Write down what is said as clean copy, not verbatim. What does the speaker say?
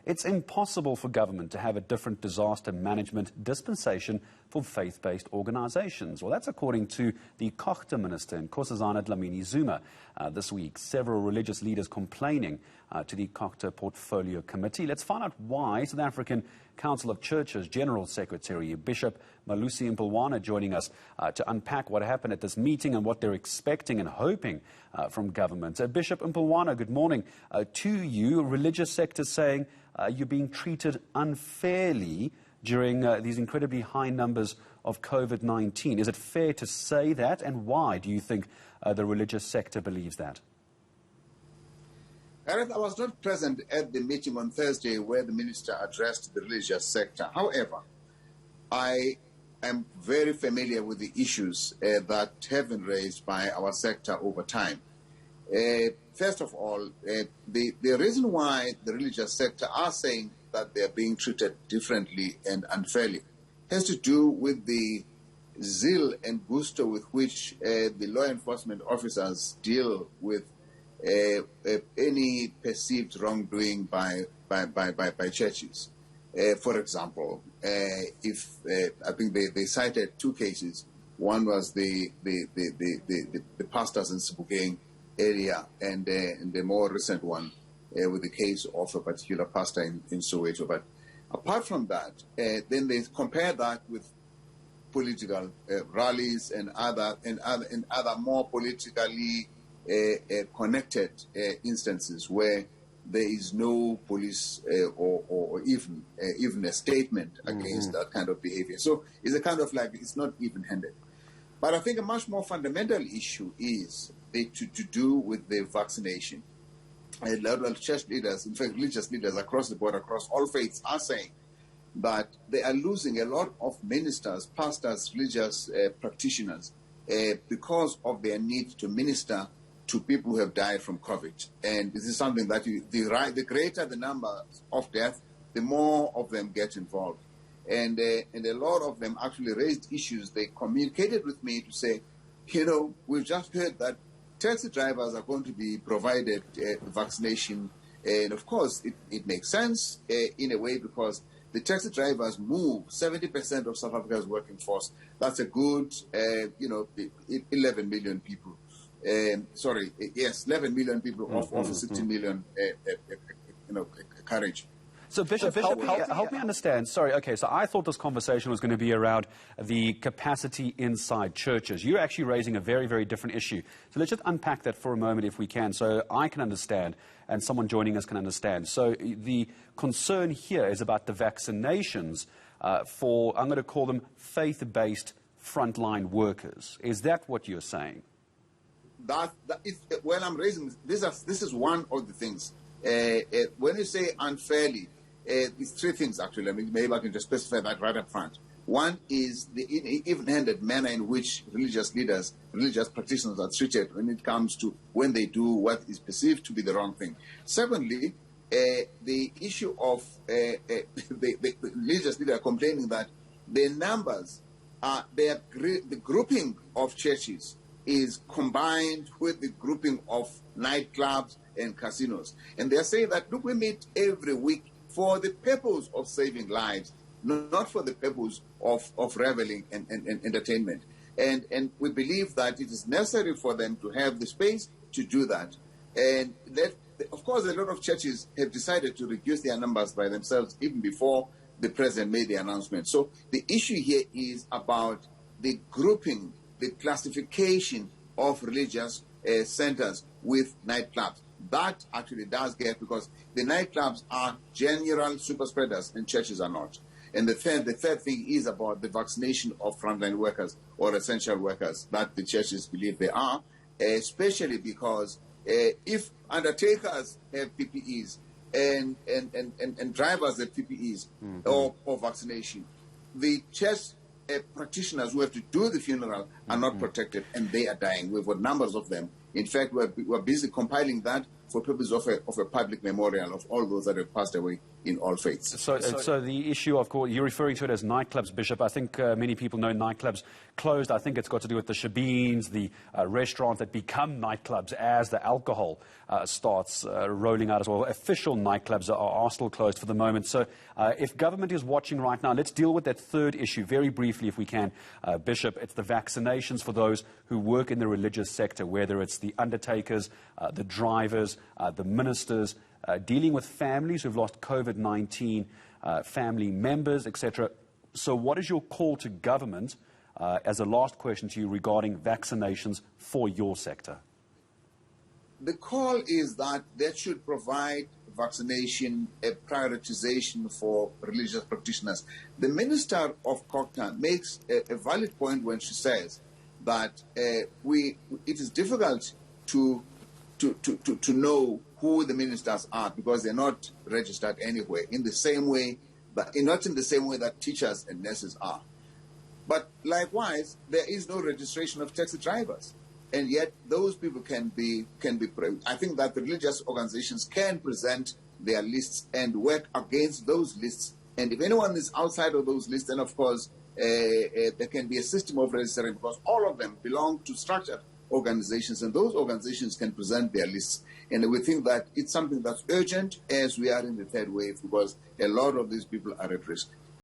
It's impossible for government to have a different disaster management dispensation for faith-based organizations. Well, that's according to the Cogta minister, Nkosazana Dlamini-Zuma. This week, several religious leaders complaining to the Cogta Portfolio Committee. Let's find out why. South African Council of Churches General Secretary Bishop Malusi Mpumlwana joining us to unpack what happened at this meeting and what they're expecting and hoping from government. Bishop Mpumlwana, good morning to you. Religious sector saying you're being treated unfairly during these incredibly high numbers of COVID-19. Is it fair to say that, and why do you think the religious sector believes that? Gareth, I was not present at the meeting on Thursday where the minister addressed the religious sector. However, I am very familiar with the issues that have been raised by our sector over time. First of all, the reason why the religious sector are saying that they are being treated differently and unfairly has to do with the zeal and gusto with which the law enforcement officers deal with any perceived wrongdoing by churches. For example, if I think they cited two cases. One was the pastors in Sebokeng area, and the more recent one with the case of a particular pastor in Soweto. But apart from that, then they compare that with political rallies and other more politically connected instances where there is no police or even a statement against that kind of behavior. So it's a kind of like, it's not even-handed. But I think a much more fundamental issue is to do with the vaccination. A lot of church leaders, in fact religious leaders across the board, across all faiths, are saying that they are losing a lot of ministers, pastors, religious practitioners because of their need to minister to people who have died from COVID. And this is something that the greater the number of deaths, the more of them get involved. And a lot of them actually raised issues. They communicated with me to say, you know, we've just heard that taxi drivers are going to be provided vaccination. And of course, it makes sense in a way because the taxi drivers move 70% of South Africa's working force. That's a good, 11 million people. 11 million people of a 16 million, carriage. So, Bishop, help me understand. Sorry, okay, so I thought this conversation was going to be around the capacity inside churches. You're actually raising a very, very different issue. So let's just unpack that for a moment if we can, so I can understand and someone joining us can understand. So the concern here is about the vaccinations for, I'm going to call them faith-based frontline workers. Is that what you're saying? I'm raising this is one of the things. When you say unfairly, it's three things actually. I mean, maybe I can just specify that right up front. One is the even-handed manner in which religious leaders, religious practitioners are treated when it comes to when they do what is perceived to be the wrong thing. Secondly, the issue of the religious leader complaining that the numbers, the grouping of churches is combined with the grouping of nightclubs and casinos. And they're saying that, look, we meet every week for the purpose of saving lives, not for the purpose of reveling and entertainment. And we believe that it is necessary for them to have the space to do that. And that, of course, a lot of churches have decided to reduce their numbers by themselves even before the president made the announcement. So the issue here is about the grouping, the classification of religious centers with nightclubs. That actually does get, because the nightclubs are general super spreaders and churches are not. And the third thing is about the vaccination of frontline workers or essential workers that the churches believe they are, especially because if undertakers have PPEs and drivers have PPEs or vaccination, the church practitioners who have to do the funeral are not protected and they are dying. We've got numbers of them. In fact, we're busy compiling that for purpose of a public memorial of all those that have passed away in all faiths. So the issue, of course, you're referring to it as nightclubs, Bishop. I think many people know nightclubs closed. I think it's got to do with the shebeens, the restaurants that become nightclubs as the alcohol starts rolling out as well. Official nightclubs are still closed for the moment. So if government is watching right now, let's deal with that third issue very briefly if we can, Bishop. It's the vaccinations for those who work in the religious sector, whether it's the undertakers, the drivers, the ministers, dealing with families who've lost COVID-19, family members, etc. So what is your call to government, as a last question to you, regarding vaccinations for your sector? The call is that they should provide vaccination, a prioritization for religious practitioners. The Minister of Cogta makes a valid point when she says that it is difficult to know who the ministers are because they're not registered anywhere in the same way, but not in the same way that teachers and nurses are. But likewise, there is no registration of taxi drivers, and yet those people can be. I think that the religious organizations can present their lists and work against those lists. And if anyone is outside of those lists, then of course there can be a system of registering because all of them belong to structured organizations, and those organizations can present their lists. And we think that it's something that's urgent as we are in the third wave because a lot of these people are at risk.